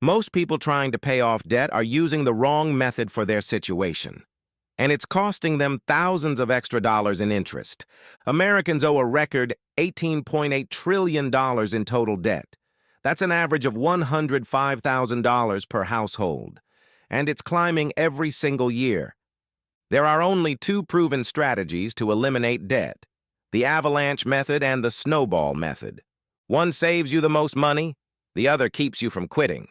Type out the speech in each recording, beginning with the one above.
Most people trying to pay off debt are using the wrong method for their situation, and it's costing them thousands of extra dollars in interest. Americans owe a record $18.8 trillion in total debt. That's an average of $105,000 per household, and it's climbing every single year. There are only two proven strategies to eliminate debt: the Avalanche Method and the Snowball Method. One saves you the most money, the other keeps you from quitting.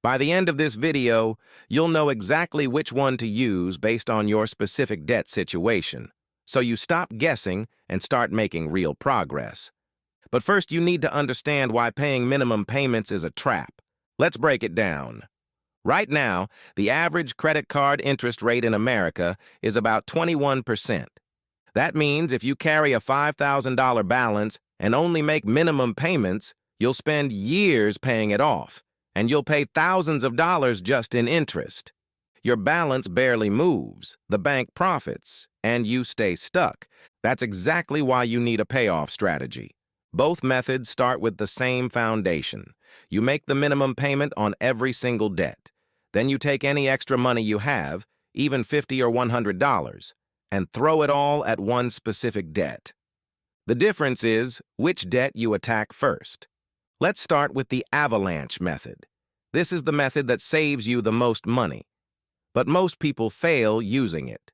By the end of this video, you'll know exactly which one to use based on your specific debt situation, so you stop guessing and start making real progress. But first, you need to understand why paying minimum payments is a trap. Let's break it down. Right now, the average credit card interest rate in America is about 21%. That means if you carry a $5,000 balance and only make minimum payments, you'll spend years paying it off, and you'll pay thousands of dollars just in interest. Your balance barely moves, the bank profits, and you stay stuck. That's exactly why you need a payoff strategy. Both methods start with the same foundation. You make the minimum payment on every single debt. Then you take any extra money you have, even $50 or $100, and throw it all at one specific debt. The difference is which debt you attack first. Let's start with the Avalanche Method. This is the method that saves you the most money, but most people fail using it.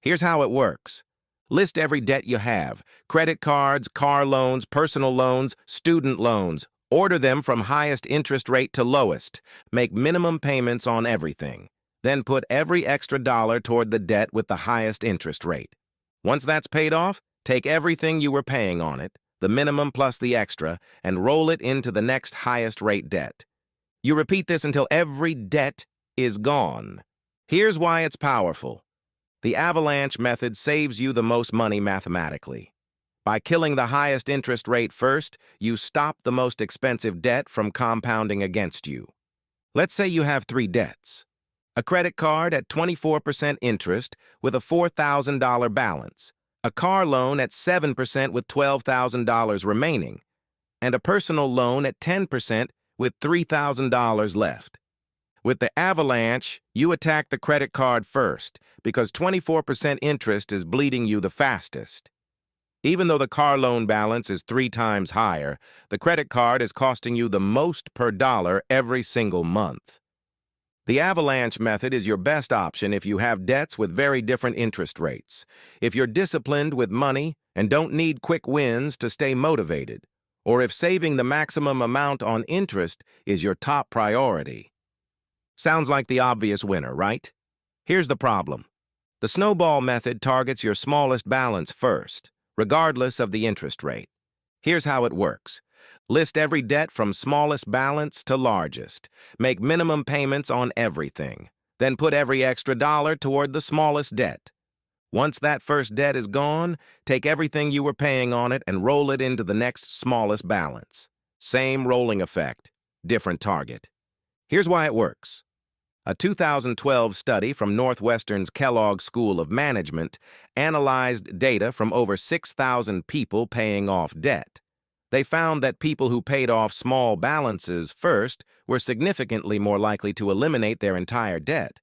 Here's how it works. List every debt you have: credit cards, car loans, personal loans, student loans. Order them from highest interest rate to lowest. Make minimum payments on everything. Then put every extra dollar toward the debt with the highest interest rate. Once that's paid off, take everything you were paying on it, the minimum plus the extra, and roll it into the next highest rate debt. You repeat this until every debt is gone. Here's why it's powerful. The Avalanche Method saves you the most money mathematically. By killing the highest interest rate first, you stop the most expensive debt from compounding against you. Let's say you have 3 debts. A credit card at 24% interest with a $4,000 balance, a car loan at 7% with $12,000 remaining, and a personal loan at 10% with $3,000 left. With the Avalanche, you attack the credit card first because 24% interest is bleeding you the fastest. Even though the car loan balance is 3 times higher, the credit card is costing you the most per dollar every single month. The Avalanche Method is your best option if you have debts with very different interest rates, if you're disciplined with money and don't need quick wins to stay motivated, or if saving the maximum amount on interest is your top priority. Sounds like the obvious winner, right? Here's the problem. The Snowball Method targets your smallest balance first, regardless of the interest rate. Here's how it works. List every debt from smallest balance to largest. Make minimum payments on everything. Then put every extra dollar toward the smallest debt. Once that first debt is gone, take everything you were paying on it and roll it into the next smallest balance. Same rolling effect, different target. Here's why it works. A 2012 study from Northwestern's Kellogg School of Management analyzed data from over 6,000 people paying off debt. They found that people who paid off small balances first were significantly more likely to eliminate their entire debt,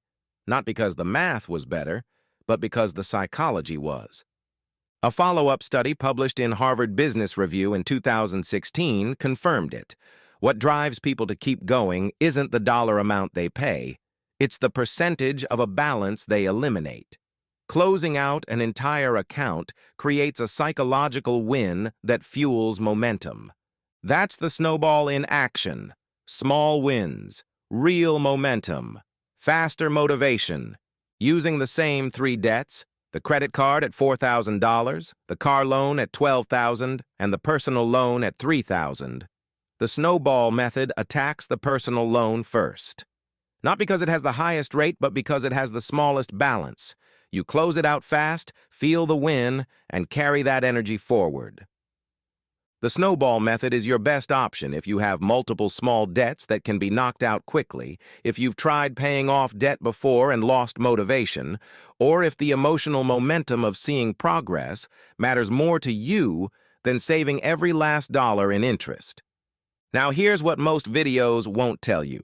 not because the math was better, but because the psychology was. A follow-up study published in Harvard Business Review in 2016 confirmed it. What drives people to keep going isn't the dollar amount they pay. It's the percentage of a balance they eliminate. Closing out an entire account creates a psychological win that fuels momentum. That's the snowball in action. Small wins, real momentum, faster motivation. Using the same 3 debts, the credit card at $4,000, the car loan at $12,000, and the personal loan at $3,000. The Snowball Method attacks the personal loan first. Not because it has the highest rate, but because it has the smallest balance. You close it out fast, feel the win, and carry that energy forward. The Snowball Method is your best option if you have multiple small debts that can be knocked out quickly, if you've tried paying off debt before and lost motivation, or if the emotional momentum of seeing progress matters more to you than saving every last dollar in interest. Now here's what most videos won't tell you.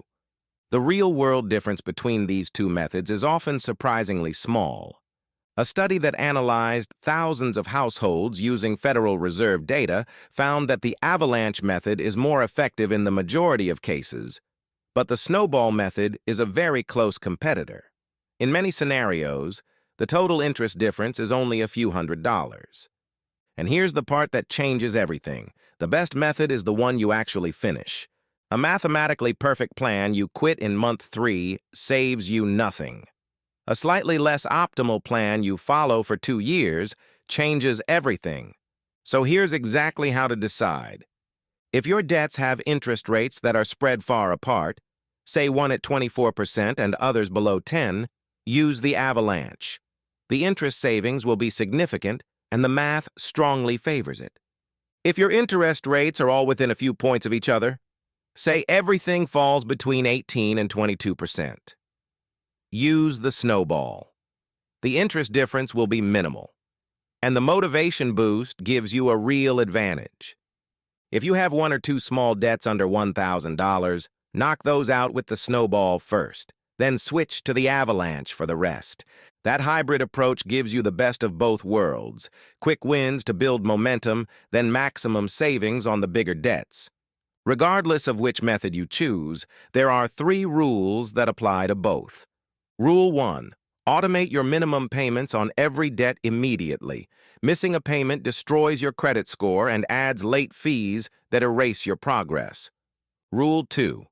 The real-world difference between these two methods is often surprisingly small. A study that analyzed thousands of households using Federal Reserve data found that the avalanche method is more effective in the majority of cases, but the snowball method is a very close competitor. In many scenarios, the total interest difference is only a few $100s. And here's the part that changes everything. The best method is the one you actually finish. A mathematically perfect plan you quit in month 3 saves you nothing. A slightly less optimal plan you follow for 2 years changes everything. So here's exactly how to decide. If your debts have interest rates that are spread far apart, say one at 24% and others below 10, use the avalanche. The interest savings will be significant, and the math strongly favors it. If your interest rates are all within a few points of each other, say everything falls between 18 and 22%. Use the snowball. The interest difference will be minimal, and the motivation boost gives you a real advantage. If you have 1 or 2 small debts under $1,000, knock those out with the snowball first, then switch to the avalanche for the rest. That hybrid approach gives you the best of both worlds: quick wins to build momentum, then maximum savings on the bigger debts. Regardless of which method you choose, there are 3 rules that apply to both. Rule 1. Automate your minimum payments on every debt immediately. Missing a payment destroys your credit score and adds late fees that erase your progress. Rule 2.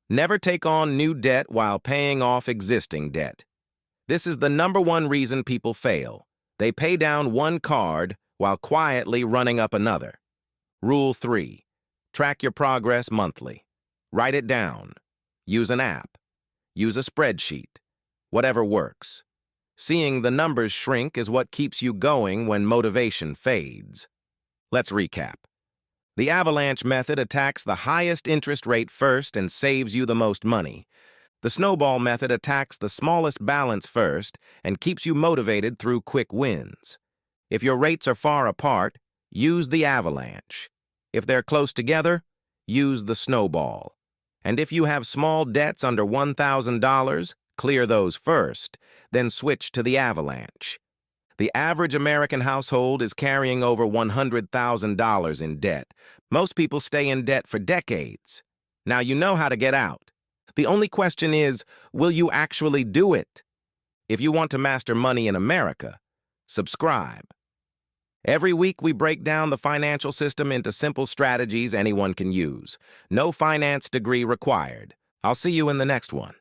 Never take on new debt while paying off existing debt. This is the #1 reason people fail. They pay down one card while quietly running up another. Rule 3. Track your progress monthly. Write it down. Use an app. Use a spreadsheet. Whatever works. Seeing the numbers shrink is what keeps you going when motivation fades. Let's recap. The avalanche method attacks the highest interest rate first and saves you the most money. The snowball method attacks the smallest balance first and keeps you motivated through quick wins. If your rates are far apart, use the avalanche. If they're close together, use the snowball. And if you have small debts under $1,000, clear those first, then switch to the avalanche. The average American household is carrying over $100,000 in debt. Most people stay in debt for decades. Now you know how to get out. The only question is, will you actually do it? If you want to master money in America, subscribe. Every week we break down the financial system into simple strategies anyone can use. No finance degree required. I'll see you in the next one.